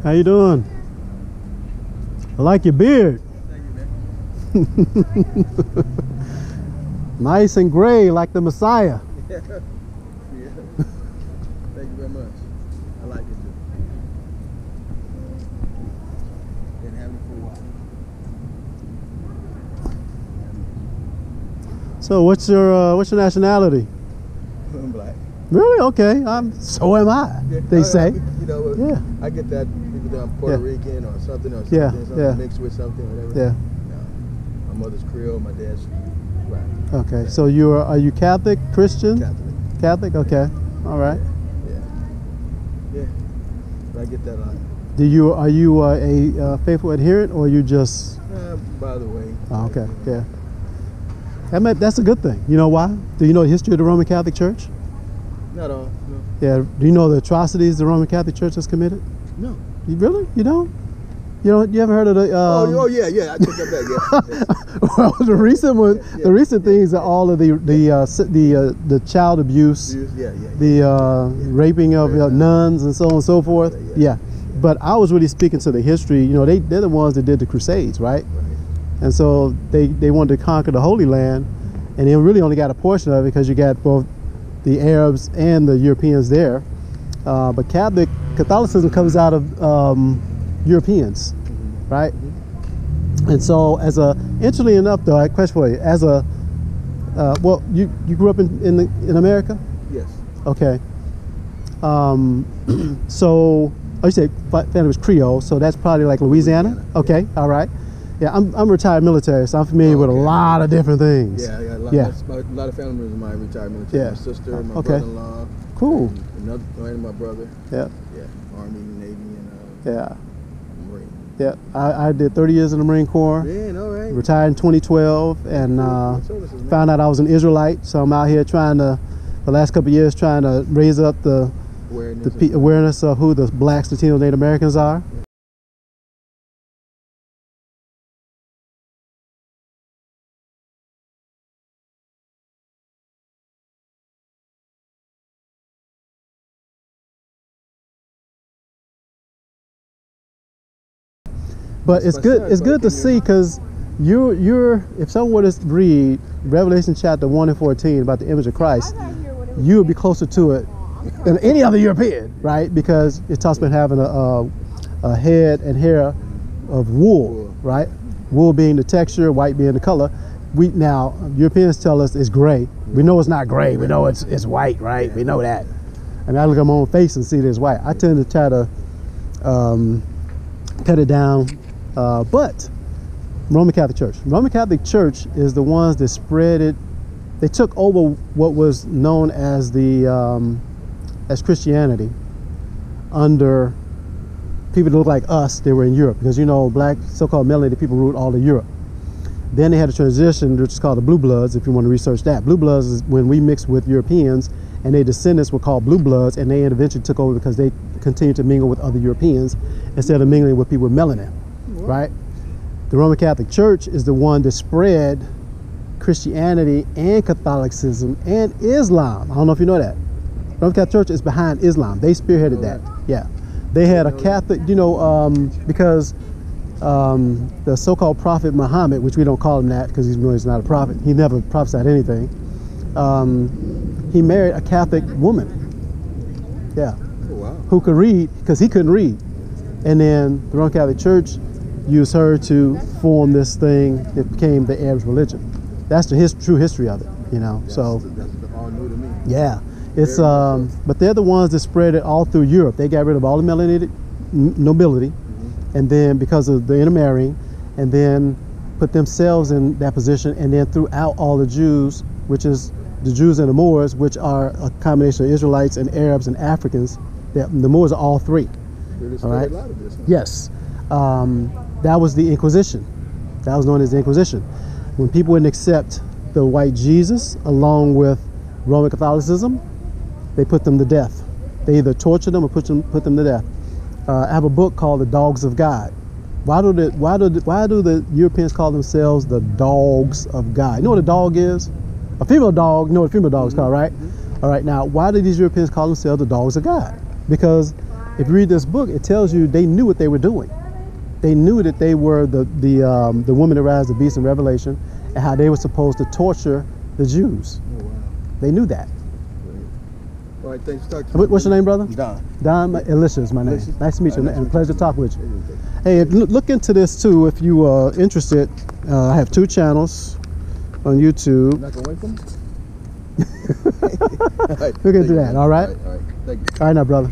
How you doing? I like your beard. Thank you, man. Nice and gray like the Messiah. Yeah. Thank you very much. I like it too. Been having it for a while. So what's your nationality? I'm black. Really? Okay. So am I. Yeah, They say. You know, Yeah. I get that people think I'm Puerto Rican or something Yeah, yeah. mixed with something or whatever. Yeah. No. My mother's Creole, my dad's black. Okay. So are you Catholic, Christian? Catholic. Catholic. Okay. All right. Yeah. Yeah. But I get that a lot. Are you a faithful adherent, or you just? By the way. Oh, okay. Yeah. That's a good thing. You know why? Do you know the history of the Roman Catholic Church? Not all. No. Yeah. Do you know the atrocities the Roman Catholic Church has committed? No. You really? You don't? You ever heard of the? Yeah. I took that back. Yeah. Well, the recent one, Yeah. the recent things are all of the child abuse, the raping of nuns and so on and so forth. Yeah. But I was really speaking to the history. You know, they're the ones that did the Crusades, right? And so they wanted to conquer the Holy Land, and they really only got a portion of it because you got both the Arabs and the Europeans there. But Catholicism comes out of Europeans, right? And so, interestingly enough, though, I have a question for you. Well, you grew up in America? Yes. Okay. So, you say family was Creole, so that's probably like Louisiana? Okay, all right. Yeah, I'm retired military, so I'm familiar with a lot of different things. Yeah, I got a lot of family members of mine retired military. Yeah. My sister, my brother-in-law. Cool. And my brother. Yeah. Yeah, Army, Navy, and yeah. Marine. Yeah, I did 30 years in the Marine Corps. Man, all right. Retired in 2012, and found out I was an Israelite, so I'm out here the last couple of years, trying to raise up the awareness of who the blacks, Latinos, Native Americans are. But it's good to see, because if someone were to read Revelation chapter 1 and 14 about the image of Christ, you would be closer to it than any other European, right? Because it talks about having a head and hair of wool, right? Wool being the texture, white being the color. Now Europeans tell us it's gray. We know it's not gray. We know it's white, right? We know that. I mean, I look at my own face and see it as white. I tend to try to cut it down. But Roman Catholic Church is the ones that spread it. They took over what was known as as Christianity under people that look like us. They were in Europe, because black so-called melanated people ruled all of Europe. Then they had a transition, which is called the Blue Bloods. If you want to research that, Blue Bloods is when we mixed with Europeans, and their descendants were called Blue Bloods, and they eventually took over because they continued to mingle with other Europeans instead of mingling with people with melanin. Right? The Roman Catholic Church is the one that spread Christianity and Catholicism and Islam. I don't know if you know that. The Roman Catholic Church is behind Islam. They spearheaded that. Yeah. They had a Catholic, because the so-called prophet Muhammad, which we don't call him that because he's not a prophet. He never prophesied anything. He married a Catholic woman. Yeah. Oh, wow. Who could read, because he couldn't read. And then the Roman Catholic Church used her to form this thing that became the Arabs' religion. That's the true history of it, So that's all new to me. Yeah, it's but they're the ones that spread it all through Europe. They got rid of all the melanated nobility, and then because of the intermarrying, and then put themselves in that position, and then throughout all the Jews, which is the Jews and the Moors, which are a combination of Israelites and Arabs and Africans. The Moors are all three. All right. Yes. That was the Inquisition. That was known as the Inquisition. When people wouldn't accept the white Jesus along with Roman Catholicism, they put them to death. They either tortured them or put them to death. I have a book called The Dogs of God. Why do the Europeans call themselves the dogs of God? You know what a dog is? A female dog. You know what a female dog is called, right? All right. Now, why do these Europeans call themselves the dogs of God? Because if you read this book, it tells you they knew what they were doing. They knew that they were the woman that rides the beast in Revelation, and how they were supposed to torture the Jews. Oh, wow. They knew that. Great. All right, thanks for talking to me. What's your name, brother? Don. Don Elisha is my name. Elisha? Nice to meet you, Nice to and meet pleasure you. to talk with you. Hey, look into this too if you are interested. I have 2 channels on YouTube. You're not going to wait for me? We're going to do that, all right? All right, thank you. All right now, brother.